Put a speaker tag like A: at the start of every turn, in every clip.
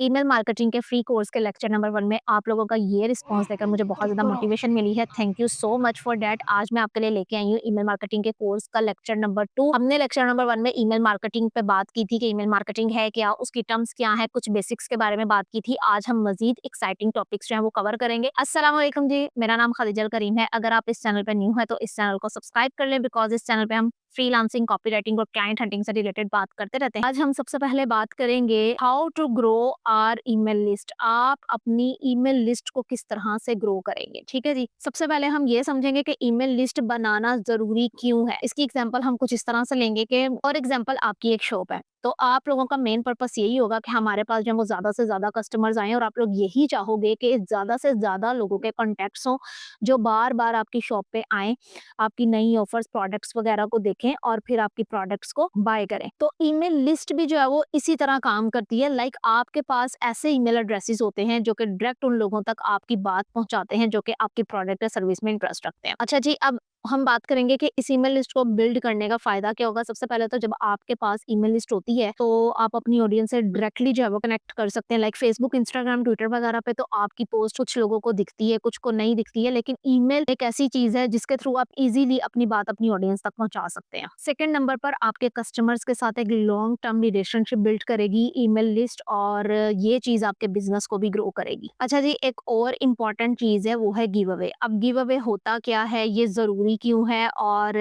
A: Email marketing के free course के lecture number 1 में आप लोगों का ये रिस्पॉन्स देखकर मुझे बहुत ज़्यादा मोटिवेशन मिली है। Thank you so much for that. आज मैं आपके लिए लेके आई हूँ ईमेल मार्केटिंग के कोर्स का लेक्चर नंबर 2। हमने लेक्चर नंबर 1 में ईमेल मार्केटिंग पे बात की थी कि ईमेल मार्केटिंग है क्या, उसकी टर्म्स क्या है, कुछ बेसिक्स के बारे में बात की थी। आज हम मजीद एक्साइटिंग टॉपिक्स जो है वो कवर करेंगे। अस्सलाम वालेकुम जी, मेरा नाम खदीजल करीम है। अगर आप इस चैनल पे न्यू है तो इस चैनल को सब्सक्राइब कर लें, बिकॉज इस चैनल पे हम फ्रीलांसिंग, कॉपीराइटिंग और क्लाइंट हंटिंग से रिलेटेड बात करते रहते हैं। आज हम सबसे पहले बात करेंगे how to grow our email list. आप अपनी ईमेल लिस्ट को किस तरह से ग्रो करेंगे, ठीक है जी। सबसे पहले हम ये समझेंगे कि ईमेल लिस्ट बनाना जरूरी क्यों है। इसकी एग्जांपल हम कुछ इस तरह से लेंगे कि फॉर एग्जांपल आपकी एक शॉप है, तो आप लोगों का मेन पर्पस यही होगा कि हमारे पास जो है वो ज्यादा से ज्यादा कस्टमर्स आए, और आप लोग यही चाहोगे कि ज्यादा से ज्यादा लोगों के कॉन्टेक्ट्स हों जो बार बार आपकी शॉप पे आए, आपकी नई ऑफर्स, प्रोडक्ट्स वगैरह को देखें और फिर आपकी प्रोडक्ट्स को बाय करें। तो ईमेल लिस्ट भी जो है वो इसी तरह काम करती है। लाइक आपके पास ऐसे ईमेल एड्रेसेस होते हैं जो कि डायरेक्ट उन लोगों तक आपकी बात पहुंचाते हैं जो कि आपकी प्रोडक्ट या सर्विस में इंटरेस्ट रखते हैं। अच्छा जी, अब हम बात करेंगे कि इस ईमेल लिस्ट को बिल्ड करने का फायदा क्या होगा। सबसे पहले तो जब आपके पास ईमेल लिस्ट होती है तो आप अपनी ऑडियंस से डायरेक्टली जो है वो कनेक्ट कर सकते हैं। लाइक फेसबुक, इंस्टाग्राम, ट्विटर वगैरह पे तो आपकी पोस्ट कुछ लोगों को दिखती है, कुछ को नहीं दिखती है, लेकिन ईमेल एक ऐसी चीज है जिसके थ्रू आप इजीली अपनी बात अपनी ऑडियंस तक पहुंचा सकते हैं। सेकंड नंबर पर आपके कस्टमर्स के साथ एक लॉन्ग टर्म रिलेशनशिप बिल्ड करेगी ईमेल लिस्ट, और ये चीज आपके बिजनेस को भी ग्रो करेगी। अच्छा जी, एक और इम्पॉर्टेंट चीज है वो है गिव अवे। अब गिव अवे होता क्या है, ये जरूरी क्यों है, और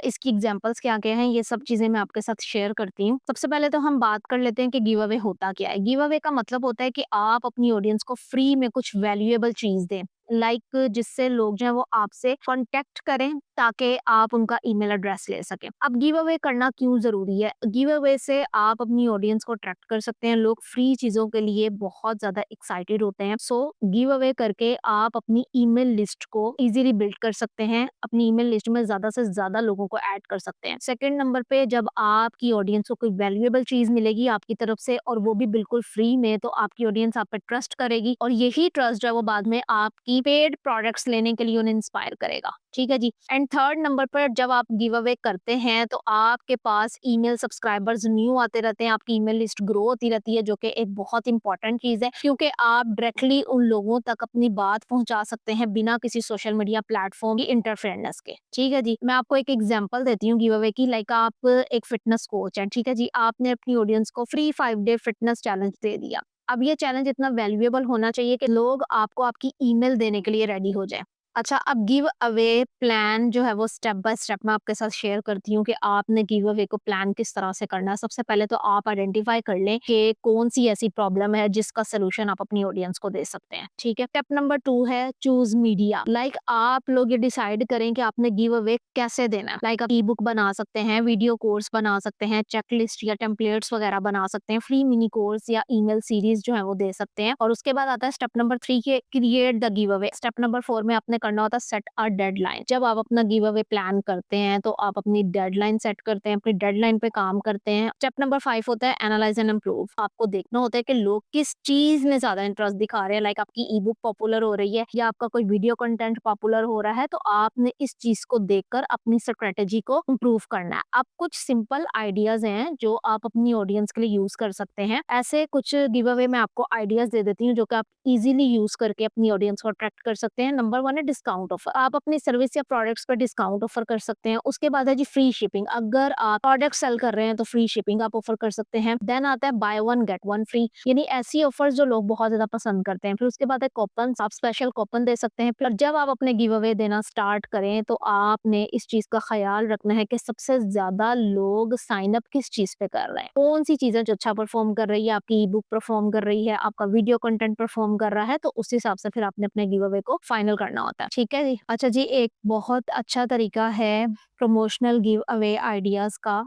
A: इसकी एग्जांपल्स क्या क्या हैं, ये सब चीजें मैं आपके साथ शेयर करती हूँ। सबसे पहले तो हम बात कर लेते हैं कि गिव अवे होता क्या है। गिव अवे का मतलब होता है कि आप अपनी ऑडियंस को फ्री में कुछ वैल्यूएबल चीज दें, लाइक जिससे लोग जो है वो आपसे कांटेक्ट करें ताकि आप उनका ईमेल एड्रेस ले सकें। अब गिव अवे करना क्यों जरूरी है? गिव अवे से आप अपनी ऑडियंस को अट्रैक्ट कर सकते हैं। लोग फ्री चीजों के लिए बहुत ज्यादा एक्साइटेड होते हैं। सो गिव अवे करके आप अपनी ईमेल लिस्ट को इजीली बिल्ड कर सकते हैं, अपनी ईमेल लिस्ट में ज्यादा से ज्यादा लोगों को ऐड कर सकते हैं। सेकंड नंबर पे जब आपकी ऑडियंस को कोई वैल्यूएबल चीज मिलेगी आपकी तरफ से और वो भी बिल्कुल फ्री में, तो आपकी ऑडियंस आप पे ट्रस्ट करेगी, और यही ट्रस्ट जो है वो बाद में आपकी पेड प्रोडक्ट्स लेने के लिए उन्हें इंस्पायर करेगा। ठीक है जी। एंड थर्ड नंबर पर जब आप गिव अवे करते हैं तो आपके पास ईमेल सब्सक्राइबर्स न्यू आते रहते हैं, आपकी ईमेल लिस्ट ग्रो होती रहती है, जो कि एक बहुत इंपॉर्टेंट चीज है, क्योंकि आप डायरेक्टली उन लोगों तक अपनी बात पहुंचा सकते हैं बिना किसी सोशल मीडिया प्लेटफॉर्म की इंटरफेरेंस के। ठीक है जी, मैं आपको एक एग्जांपल देती हूँ गिव अवे की। लाइक आप एक फिटनेस कोच हैं, ठीक है जी, आपने अपनी ऑडियंस को फ्री 5 डे फिटनेस चैलेंज दे दिया। अब ये चैलेंज इतना वैल्यूएबल होना चाहिए कि लोग आपको आपकी ईमेल देने के लिए रेडी हो जाए। अच्छा, अब गिव अवे प्लान जो है वो स्टेप बाय स्टेप मैं आपके साथ शेयर करती हूँ कि आपने गिव अवे को प्लान किस तरह से करना है। सबसे पहले तो आप आइडेंटिफाई कर लें कि कौन सी ऐसी प्रॉब्लम है जिसका सोल्यूशन आप अपनी ऑडियंस को दे सकते हैं। ठीक है। स्टेप नंबर 2 है चूज मीडिया। लाइक आप लोग ये डिसाइड करें कि आपने गिव अवे कैसे देना है। लाइक आप ई बुक बना सकते हैं, वीडियो कोर्स बना सकते हैं, चेकलिस्ट या टेम्पलेट्स वगैरह बना सकते हैं, फ्री मिनी कोर्स या ईमेल सीरीज जो है वो दे सकते हैं। और उसके बाद आता है स्टेप नंबर 3 के create the give away. Step number 4 में आपने करना होता है सेट अ डेडलाइन। जब आप अपना गिव अवे प्लान करते हैं तो आप अपनी डेडलाइन सेट करते हैं, अपनी डेडलाइन पे काम करते हैं। स्टेप नंबर 5 होता है एनालाइज एंड इम्प्रूव। आपको देखना होता है कि लोग किस चीज में ज्यादा इंटरेस्ट दिखा रहे हैं। लाइक आपकी ई बुक पॉपुलर हो रही है या आपका कोई वीडियो कंटेंट पॉपुलर हो रहा है, तो आपने इस चीज को देखकर अपनी स्ट्रेटेजी को इम्प्रूव करना है। अब कुछ सिंपल आइडियाज हैं जो आप अपनी ऑडियंस के लिए यूज कर सकते हैं। ऐसे कुछ गिव अवे मैं आपको आइडियाज दे देती हूँ जो कि आप इजीली यूज करके अपनी ऑडियंस को अट्रैक्ट कर सकते हैं। नंबर 1 है डिस्काउंट ऑफर। आप अपनी सर्विस या प्रोडक्ट्स पर डिस्काउंट ऑफर कर सकते हैं। उसके बाद है जी फ्री शिपिंग। अगर आप प्रोडक्ट सेल कर रहे हैं तो फ्री शिपिंग आप ऑफर कर सकते हैं। देन आता है by one get one free, यानी ऐसी ऑफर्स जो लोग बहुत ज्यादा पसंद करते हैं। फिर उसके बाद है कूपन। आप स्पेशल कूपन दे सकते हैं। फिर जब आप अपने गिव अवे देना स्टार्ट करें तो आपने इस चीज का ख्याल रखना है कि सबसे ज्यादा लोग साइन अप किस चीज पे कर रहे हैं, कौन सी चीजें जो अच्छा परफॉर्म कर रही है, आपकी ई बुक परफॉर्म कर रही है, आपका वीडियो कंटेंट परफॉर्म कर रहा है, तो उस हिसाब से फिर आपने अपने गिव अवे को फाइनल करना होता है। ठीक है जी। अच्छा जी, एक बहुत अच्छा तरीका है प्रमोशनल गिव अवे आइडियाज का,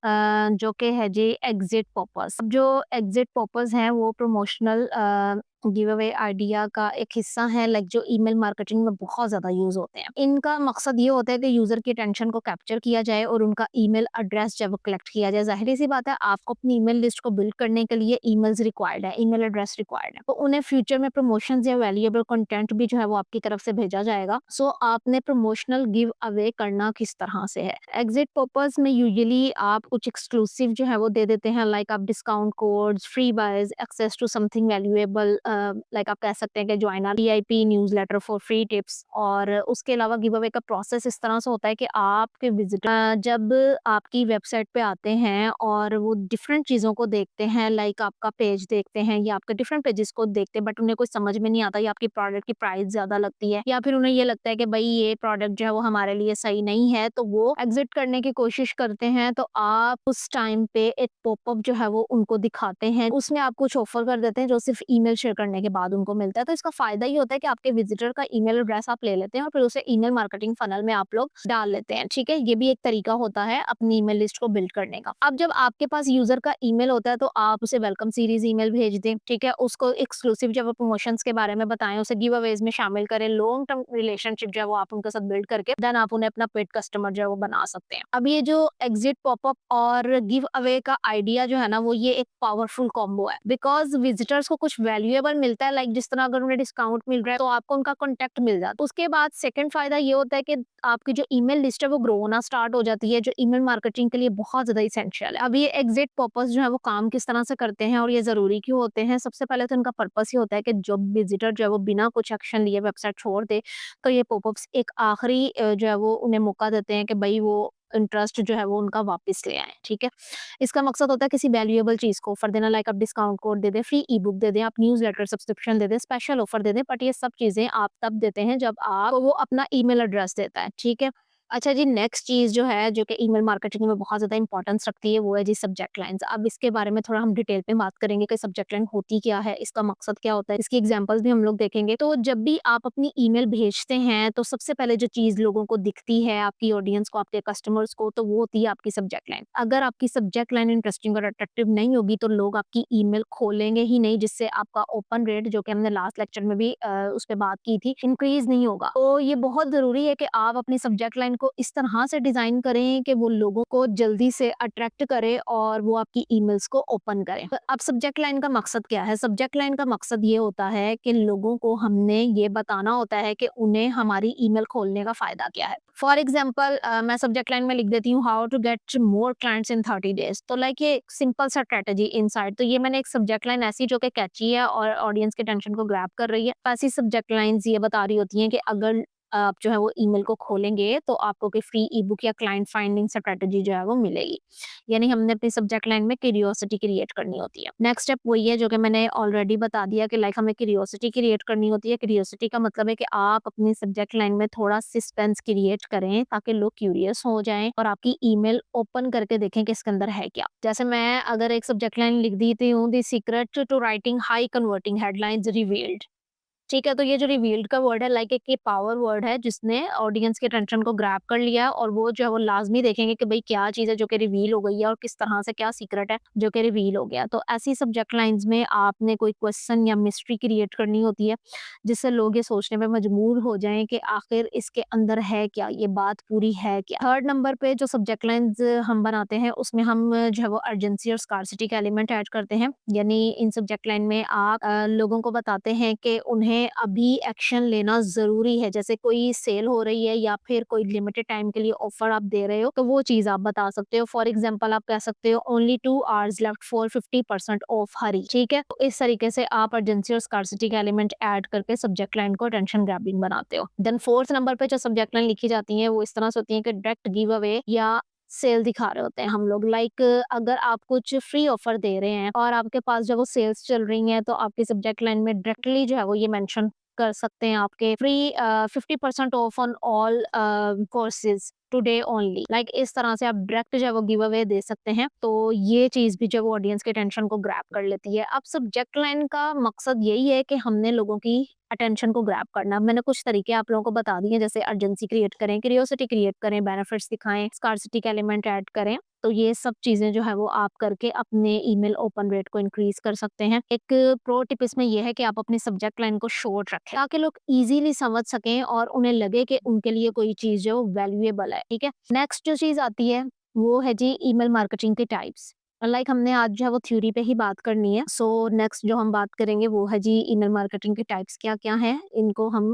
A: जो कि है जी एग्जिट पर्पस। जो एग्जिट पर्पस है वो प्रमोशनल गिव अवे आइडिया का एक हिस्सा है, लाइक जो ईमेल मार्केटिंग में बहुत ज़्यादा यूज़ होते हैं। इनका मकसद ये होता है कि यूज़र की अटेंशन को कैप्चर किया जाए और उनका ईमेल एड्रेस जब कलेक्ट किया जाए। ज़ाहिर-सी बात है, आपको अपनी ईमेल लिस्ट को बिल्ड करने के लिए ईमेल्स रिक्वायर्ड है, ईमेल एड्रेस रिक्वायर्ड है। तो उन्हें फ्यूचर में प्रमोशंस या वैल्यूएबल कंटेंट भी जो है वो आपकी तरफ से भेजा जाएगा। सो आपने प्रमोशनल गिव अवे करना किस तरह से है? एग्ज़िट पर्पज़ में यूजुअली आप कुछ एक्सक्लूसिव जो है वो दे देते हैं, लाइक आप discount codes, free buys, access to something valuable, like आप कह सकते हैं कि join our VIP newsletter for free tips. और उसके अलावा गिव अवे का प्रोसेस इस तरह से होता है कि आपके विजिटर जब आपकी वेबसाइट पे आते हैं और वो डिफरेंट चीज़ों को देखते हैं, लाइक आपका पेज देखते हैं या आपके डिफरेंट पेजेस को देखते हैं, बट उन्हें कुछ समझ में नहीं आता या आपकी प्रोडक्ट की प्राइस ज़्यादा लगती है या फिर उन्हें ये लगता है कि भाई ये प्रोडक्ट जो है वो हमारे लिए सही नहीं है, तो वो एग्जिट करने की कोशिश करते हैं। तो आप उस टाइम पे एक पॉपअप जो है वो उनको दिखाते हैं, उसमें आप कुछ ऑफर कर देते हैं जो सिर्फ ईमेल शेयर करने के बाद उनको मिलता है। तो इसका फायदा ये होता है कि आपके विजिटर का ईमेल एड्रेस आप ले लेते हैं और फिर उसे ईमेल मार्केटिंग फनल में आप लोग डाल लेते हैं। ठीक है, ये भी एक तरीका होता है अपनी ईमेल लिस्ट को बिल्ड करने का। अब जब आपके पास यूजर का ईमेल होता है तो आप उसे वेलकम सीरीज ईमेल भेज दें। ठीक है, उसको एक्सक्लूसिव जब प्रमोशंस के बारे में बताएं, उसे गिव अवेज में शामिल करें, लॉन्ग टर्म रिलेशनशिप जो है वो आप उनके साथ बिल्ड करके देन आप उन्हें अपना पेड कस्टमर जो है वो बना सकते हैं। अब ये जो एग्जिट पॉपअप और गिव अवे का आइडिया जो है ना, वो ये एक पावरफुल कॉम्बो है, बिकॉज विजिटर्स को कुछ वैल्यूएबल मिलता है, लाइक जिस तरह अगर उन्हें डिस्काउंट मिल रहा है तो आपको उनका कॉन्टेक्ट मिल जाता है। उसके बाद सेकंड फायदा ये होता है कि आपकी जो ईमेल लिस्ट है वो ग्रो होना स्टार्ट हो जाती है, जो ईमेल मार्केटिंग के लिए बहुत ज्यादा इसेंशियल है। अब ये एग्जिट पर्पस जो है वो काम किस तरह से करते हैं और ये जरूरी क्यों होते हैं? सबसे पहले तो इनका पर्पस ही होता है कि जो विजिटर जो है वो बिना कुछ एक्शन लिए वेबसाइट छोड़ दे, तो ये पॉपअप्स एक आखिरी जो है वो उन्हें मौका देते हैं कि भाई वो इंटरेस्ट जो है वो उनका वापस ले आएँ। ठीक है? इसका मकसद होता है किसी वैल्यूएबल चीज़ को ऑफर देना, लाइक आप डिस्काउंट कोड दे दें, फ्री ई-बुक दे दें, आप न्यूज़लेटर सब्सक्रिप्शन दे दें, स्पेशल ऑफर दे दें, बट ये सब चीज़ें आप तब देते हैं जब आप वो अपना ईमेल एड्रेस देता है। ठीक है? अच्छा जी, नेक्स्ट चीज़ जो है, जो कि ईमेल मार्केटिंग में बहुत ज़्यादा इंपॉर्टेंस रखती है, वो है जी सब्जेक्ट लाइन्स। अब इसके बारे में थोड़ा हम डिटेल में बात करेंगे कि सब्जेक्ट लाइन होती क्या है, इसका मकसद क्या होता है, इसकी एग्जांपल्स भी हम लोग देखेंगे। तो जब भी आप अपनी ईमेल भेजते हैं, तो सबसे पहले जो चीज़ लोगों को दिखती है, आपकी ऑडियंस को, आपके कस्टमर्स को, तो वो होती है आपकी सब्जेक्ट लाइन। अगर आपकी सब्जेक्ट लाइन इंटरेस्टिंग और अट्रैक्टिव नहीं होगी, तो लोग आपकी ईमेल खोलेंगे ही नहीं, जिससे आपका ओपन रेट, जो कि हमने लास्ट लेक्चर में भी उस पे बात की थी, इंक्रीज़ नहीं होगा। तो ये बहुत ज़रूरी है कि आप अपनी सब्जेक्ट लाइन को इस तरह से डिज़ाइन करें कि वो लोगों को जल्दी से अट्रैक्ट करे और वो आपकी ईमेल्स को ओपन करें। तो अब सब्जेक्ट लाइन का मकसद क्या है? सब्जेक्ट लाइन का मकसद ये होता है कि लोगों को हमने ये बताना होता है कि उन्हें हमारी ईमेल खोलने का फ़ायदा क्या है। फॉर एग्ज़ाम्पल मैं सब्जेक्ट लाइन में लिख देती हूँ, how to get more clients in 30 days. तो लाइक ये सिंपल सा स्ट्रैटेजी इनसाइड। तो ये मैंने एक सब्जेक्ट लाइन ऐसी जो कि कैची है और ऑडियंस के अटेंशन को ग्रैब कर रही है। ऐसी सब्जेक्ट लाइन्स ये बता रही होती हैं कि अगर आप जो है वो ईमेल को खोलेंगे तो आपको कोई फ्री ई-बुक या क्लाइंट फाइंडिंग स्ट्रैटेजी जो है वो मिलेगी। यानी हमने अपनी सब्जेक्ट लाइन में क्यूरियोसिटी क्रिएट करनी होती है। नेक्स्ट स्टेप वही है जो कि मैंने ऑलरेडी बता दिया कि लाइक हमें क्यूरियोसिटी क्रिएट करनी होती है। क्यूरियोसिटी का मतलब है कि आप अपनी सब्जेक्ट लाइन में थोड़ा सस्पेंस क्रिएट करें ताकि लोग क्यूरियस हो जाएँ और आपकी ईमेल ओपन करके देखें कि इसके अंदर है क्या। जैसे मैं अगर एक सब्जेक्ट लाइन लिख देती हूँ, the secret to writing high converting headlines revealed. ठीक है, तो ये जो रिवील्ड का वर्ड है, लाइक एक ये पावर वर्ड है जिसने ऑडियंस के अटेंशन को ग्रैब कर लिया है और वो जो है वो लाज़मी देखेंगे कि भई क्या चीज़ है जो कि रिवील हो गई है और किस तरह से क्या सीक्रेट है जो कि रिवील हो गया। तो ऐसी सब्जेक्ट लाइन्स में आपने कोई क्वेश्चन या मिस्ट्री क्रिएट करनी होती है, जिससे लोग ये सोचने पे मजबूर हो जाएँ कि आखिर इसके अंदर है क्या? ये बात पूरी है क्या? थर्ड नंबर पे जो सब्जेक्ट लाइन्स हम बनाते हैं उसमें हम जो है वो अर्जेंसी और स्कार्सिटी का एलिमेंट ऐड करते हैं। यानी इन सब्जेक्ट लाइन में आप लोगों को बताते हैं कि उन्हें अभी एक्शन लेना ज़रूरी है। जैसे कोई सेल हो रही है या फिर कोई लिमिटेड टाइम के लिए ऑफर आप दे रहे हो, तो वो चीज़ आप बता सकते हो। फॉर एग्ज़ाम्पल आप कह सकते हो only 2 hours left for 50% of हरी, ठीक है? तो इस तरीके से आप अर्जेंसी और स्कार्सिटी का एलिमेंट ऐड करके सब्जेक्ट लाइन को अटेंशन ग्रैबिंग बनाते हो। देन फोर्थ नंबर पे जो सब्जेक्ट लाइन लिखी जाती है वो इस तरह से होती है कि डायरेक्ट गिव अवे या सेल दिखा रहे होते हैं हम लोग। लाइक अगर आप कुछ फ्री ऑफर दे रहे हैं और आपके पास जब वो सेल्स चल रही हैं, तो आपकी सब्जेक्ट लाइन में डायरेक्टली जो है वो ये मेंशन कर सकते हैं आपके free 50% of on all courses. Today only, like इस तरह से आप डायरेक्ट जो है वो गिव अवे दे सकते हैं। तो ये चीज़ भी जो है वो ऑडियंस के अटेंशन को ग्रैब कर लेती है। अब सब्जेक्ट लाइन का मकसद यही है कि हमने लोगों की अटेंशन को ग्रैब करना। मैंने कुछ तरीके आप लोगों को बता दिए, जैसे अर्जेंसी क्रिएट करें, क्यूरियोसिटी क्रिएट करें, बेनिफिट्स दिखाएँ, स्कार्सिटी का एलिमेंट ऐड करें। तो ये सब चीज़ें जो है वो आप करके अपने ईमेल ओपन रेट को इंक्रीज़ कर सकते हैं। एक प्रो टिप इसमें ये है कि आप अपनी सब्जेक्ट लाइन को शॉर्ट रखें, ताकि लोग ईज़िली समझ सकें और उन्हें लगे कि उनके लिए कोई चीज़ जो वैल्यूएबल है, ठीक है? नेक्स्ट जो चीज़ आती है, वो है जी ईमेल मार्केटिंग के टाइप्स। लाइक हमने आज जो है वो थ्योरी पे ही बात करनी है। सो नेक्स्ट जो हम बात करेंगे वो है जी ईमेल मार्केटिंग के टाइप्स क्या-क्या हैं। इनको हम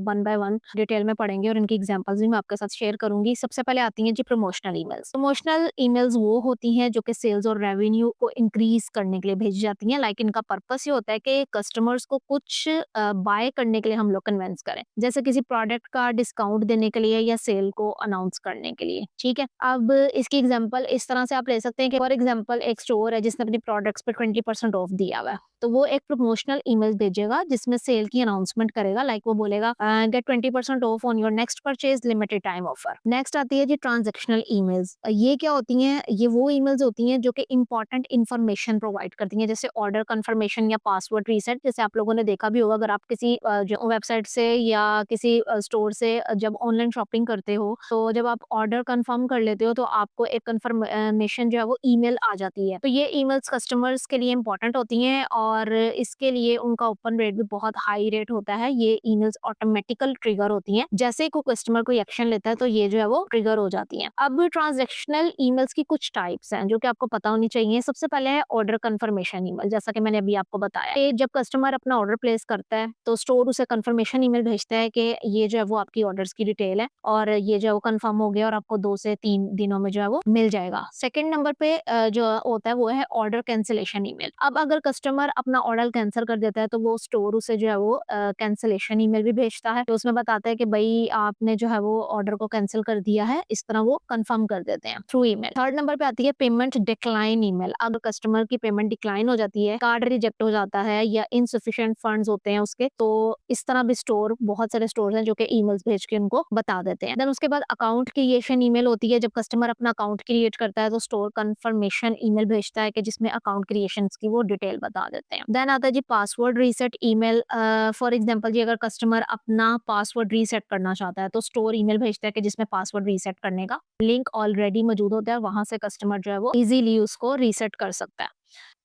A: वन बाय वन डिटेल में पढ़ेंगे और इनकी एग्जांपल्स भी मैं आपके साथ शेयर करूँगी। सबसे पहले आती हैं जी प्रमोशनल ईमेल्स। प्रमोशनल ईमेल्स वो होती हैं जो कि सेल्स और रेवेन्यू को इंक्रीज़ करने के लिए भेजी जाती हैं। लाइक इनका पर्पस ये होता है कि कस्टमर्स को कुछ बाय करने के लिए हम लोग कन्विंस करें। जैसे किसी प्रोडक्ट का डिस्काउंट देने के लिए या सेल को अनाउंस करने के लिए, ठीक है? अब इसकी एग्जांपल इस तरह से आप ले सकते हैं कि फॉर एग्जांपल एक स्टोर है जिसने अपने प्रोडक्ट्स पे 20% ऑफ दिया हुआ है, तो वो एक प्रमोशनल ईमेल भेजेगा जिसमें सेल की अनाउंसमेंट करेगा। लाइक वो बोलेगा get 20% off on your next purchase, limited time offer. Next आती है जी ट्रांजैक्शनल ईमेल्स। ये क्या होती हैं? ये वो ईमेल्स होती हैं जो कि इंपॉर्टेंट इन्फॉर्मेशन प्रोवाइड करती हैं, जैसे ऑर्डर कंफर्मेशन या पासवर्ड रीसेट। जैसे आप लोगों ने देखा भी होगा, अगर आप किसी जो वेबसाइट से या किसी स्टोर से जब ऑनलाइन शॉपिंग करते हो, तो जब आप ऑर्डर कंफर्म कर लेते हो तो आपको एक कंफर्मेशन जो है वो ईमेल आ जाती है। तो ये ईमेल्स कस्टमर्स के लिए इंपॉर्टेंट होती हैं और इसके लिए उनका ओपन रेट भी बहुत हाई रेट होता है। ये ईमेल्स ऑटोमेटिकल ट्रिगर होती हैं। जैसे ही कोई कस्टमर कोई एक्शन लेता है तो ये जो है वो ट्रिगर हो जाती हैं। अब ट्रांजैक्शनल ईमेल्स की कुछ टाइप्स हैं जो कि आपको पता होनी चाहिए। सबसे पहले है ऑर्डर कंफर्मेशन ईमेल, जैसा कि मैंने अभी आपको बताया कि जब कस्टमर अपना ऑर्डर प्लेस करता है तो स्टोर उसे कंफर्मेशन ईमेल भेजता है कि ये जो है वो आपकी ऑर्डर्स की डिटेल है और ये जो है वो कंफर्म हो गया और आपको 2 से 3 दिनों में जो है वो मिल जाएगा। सेकंड नंबर पे जो होता है वो है ऑर्डर कैंसिलेशन ईमेल। अब अगर कस्टमर अपना ऑर्डर कैंसिल कर देता है तो वो स्टोर उसे जो है वो कैंसिलेशन ईमेल भी भेजता है। तो उसमें बताता है कि भई आपने जो है वो ऑर्डर को कैंसिल कर दिया है। इस तरह वो कंफर्म कर देते हैं थ्रू ईमेल। थर्ड नंबर पे आती है पेमेंट डिक्लाइन ईमेल। अगर कस्टमर की पेमेंट डिक्लाइन हो जाती है, कार्ड रिजेक्ट हो जाता है या इनसफिशिएंट फंड्स होते हैं उसके, तो इस तरह भी स्टोर बहुत सारे स्टोर्स हैं जो कि ईमेल्स भेज के उनको बता देते हैं। देन उसके बाद अकाउंट क्रिएशन ईमेल होती है। जब कस्टमर अपना अकाउंट क्रिएट करता है तो स्टोर कंफर्मेशन ईमेल भेजता है कि जिसमें अकाउंट क्रिएशंस की वो डिटेल बता देते हैं। देन आता है जी password reset email. For example जी अगर कस्टमर अपना पासवर्ड रीसेट करना चाहता है तो स्टोर ईमेल भेजता है कि जिसमें पासवर्ड रीसेट करने का लिंक ऑलरेडी मौजूद होता है, वहां से कस्टमर जो है वो इजीली उसको रीसेट कर सकता है।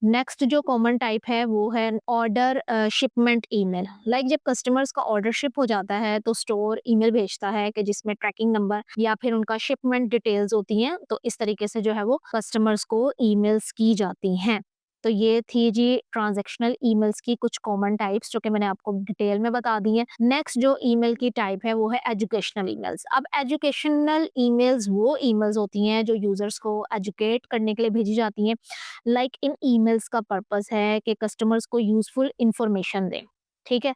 A: नेक्स्ट जो कॉमन टाइप है वो है ऑर्डर शिपमेंट ईमेल। लाइक जब कस्टमर्स का ऑर्डर शिप हो जाता है तो स्टोर ईमेल भेजता है कि जिसमें ट्रैकिंग नंबर या फिर उनका शिपमेंट डिटेल्स होती हैं। तो इस तरीके से जो है वो कस्टमर्स को ईमेल्स की जाती हैं। तो ये थी जी ट्रांजैक्शनल ईमेल्स की कुछ कॉमन टाइप्स जो कि मैंने आपको डिटेल में बता दी हैं। नेक्स्ट जो ईमेल की टाइप है वो है एजुकेशनल ईमेल्स। अब एजुकेशनल ईमेल्स वो ईमेल्स होती हैं जो यूजर्स को एजुकेट करने के लिए भेजी जाती हैं। लाइक इन ईमेल्स का पर्पस है कि कस्टमर्स को यूजफुल इंफॉर्मेशन दें, ठीक है,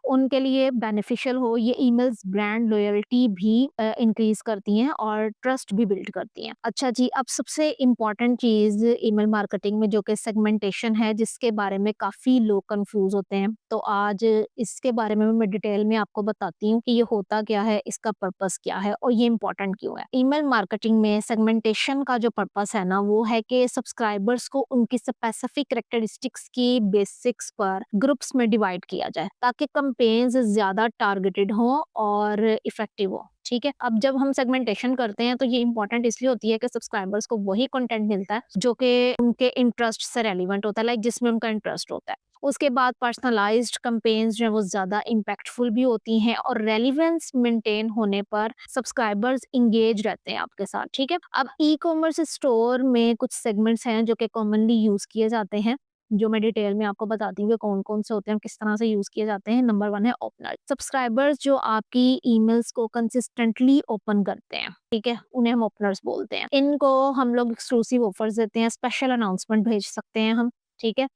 A: उनके लिए बेनिफिशियल हो। ये ईमेल्स ब्रांड लॉयल्टी भी इंक्रीज करती हैं और ट्रस्ट भी बिल्ड करती हैं। अच्छा जी, अब सबसे इम्पॉर्टेंट चीज़ ईमेल मार्केटिंग में जो कि सेगमेंटेशन है, जिसके बारे में काफ़ी लोग कंफ्यूज होते हैं। तो आज इसके बारे में मैं डिटेल में आपको बताती हूँ कि ये होता क्या है, इसका पर्पस क्या है और ये इम्पोर्टेंट क्यों है। ईमेल मार्केटिंग में सेगमेंटेशन का जो पर्पस है ना, वो है कि सब्सक्राइबर्स को उनकी स्पेसिफिक कैरेक्टरिस्टिक्स की बेसिक्स पर ग्रुप्स में डिवाइड किया जाए ताकि कैंपेन्स ज़्यादा टारगेटेड हों और इफेक्टिव हो। ठीक है, अब जब हम सेगमेंटेशन करते हैं तो ये इंपॉर्टेंट इसलिए होती है कि सब्सक्राइबर्स को वही कंटेंट मिलता है जो कि उनके इंटरेस्ट से रेलिवेंट होता है, लाइक जिसमें उनका इंटरेस्ट होता है। उसके बाद पर्सनलाइज्ड कैंपेन्स जो है वो ज़्यादा इम्पैक्टफुल भी होती हैं और रेलिवेंस मेंटेन होने पर सब्सक्राइबर्स इंगेज रहते हैं आपके साथ। ठीक है, अब ई कॉमर्स स्टोर में कुछ सेगमेंट्स हैं जो कि कॉमनली यूज़ किए जाते हैं, जो मैं डिटेल में आपको बताती हूँ कि कौन-कौन से होते हैं, किस तरह से यूज़ किए जाते हैं। नंबर 1 है ओपनर। सब्सक्राइबर्स जो आपकी ईमेल्स को कंसिस्टेंटली ओपन करते हैं, ठीक है? उन्हें हम ओपनर्स बोलते हैं। इनको हम लोग एक्सक्लूसिव ऑफर्स देते हैं, स्पेशल अनाउंसमेंट भेज सकते हैं हम, ठीक है?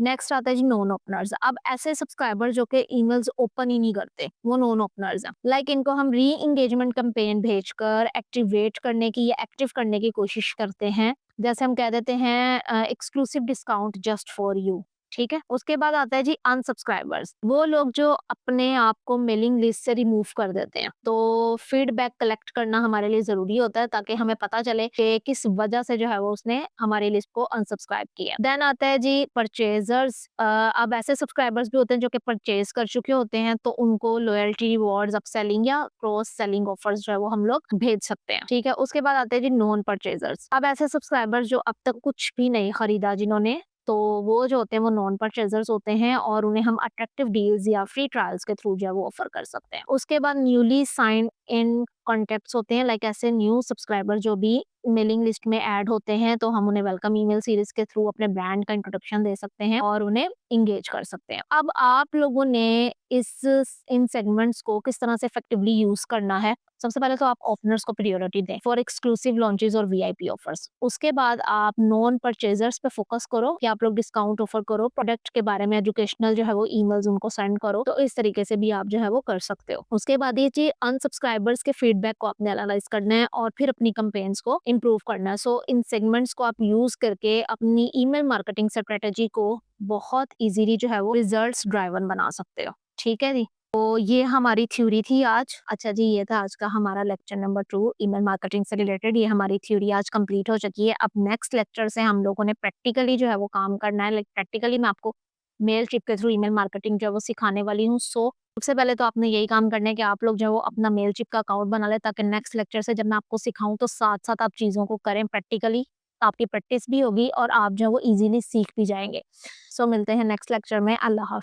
A: नेक्स्ट आता है जी नॉन ओपनर्स। अब ऐसे सब्सक्राइबर जो कि ईमेल्स ओपन ही नहीं करते, वो नॉन ओपनर्स हैं। लाइक इनको हम री एंगेजमेंट कैंपेन भेजकर एक्टिवेट करने की या एक्टिव करने की कोशिश करते हैं। जैसे हम कह देते हैं exclusive discount just for you, ठीक है। उसके बाद आता है जी अनसब्सक्राइबर्स, वो लोग जो अपने आप को मेलिंग लिस्ट से रिमूव कर देते हैं। तो फीडबैक कलेक्ट करना हमारे लिए जरूरी होता है ताकि हमें पता चले कि किस वजह से जो है वो उसने हमारी लिस्ट को अनसब्सक्राइब किया। देन आता है जी परचेजर्स। अब ऐसे सब्सक्राइबर्स भी होते हैं जो कि परचेज कर चुके होते हैं, तो उनको लॉयल्टी रिवॉर्ड्स, अपसेलिंग या क्रॉस सेलिंग ऑफर्स जो है वो हम लोग भेज सकते हैं। ठीक है। उसके बाद आते हैं जी नॉन परचेजर्स। अब ऐसे सब्सक्राइबर्स जो अब तक कुछ भी नहीं खरीदा जिन्होंने, तो वो जो होते हैं वो नॉन परचेजर्स होते हैं और उन्हें हम अट्रैक्टिव डील्स या फ्री ट्रायल्स के थ्रू जो है वो ऑफर कर सकते हैं। उसके बाद न्यूली साइन इन कॉन्टेक्ट्स होते हैं, लाइक ऐसे न्यू सब्सक्राइबर जो भी मेलिंग लिस्ट में ऐड होते हैं, तो हम उन्हें वेलकम ईमेल सीरीज के थ्रू अपने ब्रांड का इंट्रोडक्शन दे सकते हैं और उन्हें इंगेज कर सकते हैं। अब आप लोगों ने इन सेगमेंट्स को किस तरह से इफेक्टिवली यूज करना है। सबसे पहले तो आप ओपनर्स को प्रायोरिटी दें फॉर एक्सक्लूसिव लॉन्चेस और वीआईपी ऑफर्स। उसके बाद आप नॉन परचेजर्स पे फोकस करो कि आप लोग डिस्काउंट ऑफर करो, प्रोडक्ट के बारे में एजुकेशनल जो है वो ईमेल्स उनको सेंड करो। तो इस तरीके से भी आप जो है वो कर सकते हो। उसके बाद ये चीज अनसब्सक्राइबर्स के फीडबैक को आपने एनालाइज करना है और फिर अपनी कैंपेन्स को इम्प्रूव करना है। सो इन सेगमेंट्स को आप यूज करके अपनी ईमेल मार्केटिंग स्ट्रेटेजी को बहुत इजीली जो है वो रिजल्ट्स ड्राइवन बना सकते हो। ठीक है जी। तो ये हमारी थ्योरी थी आज। अच्छा जी, ये था आज का हमारा लेक्चर नंबर 2 ईमेल मार्केटिंग से रिलेटेड। ये हमारी थ्योरी आज कंप्लीट हो चुकी है। अब नेक्स्ट लेक्चर से हम लोगों ने प्रैक्टिकली जो है वो काम करना है। लाइक प्रैक्टिकली मैं आपको मेल चिप के थ्रू ईमेल मार्केटिंग जो है वो सिखाने वाली हूँ। सो सबसे पहले तो आपने यही काम करना है कि आप लोग जो है वो अपना मेल चिप का अकाउंट बना लें, ताकि नेक्स्ट लेक्चर से जब मैं आपको सिखाऊं तो साथ-साथ आप चीज़ों को करें प्रैक्टिकली। आपकी प्रैक्टिस भी होगी और आप जो है वो ईज़िली सीख भी जाएँगे। सो मिलते हैं नेक्स्ट लेक्चर में। अल्लाह हाफ़िज़।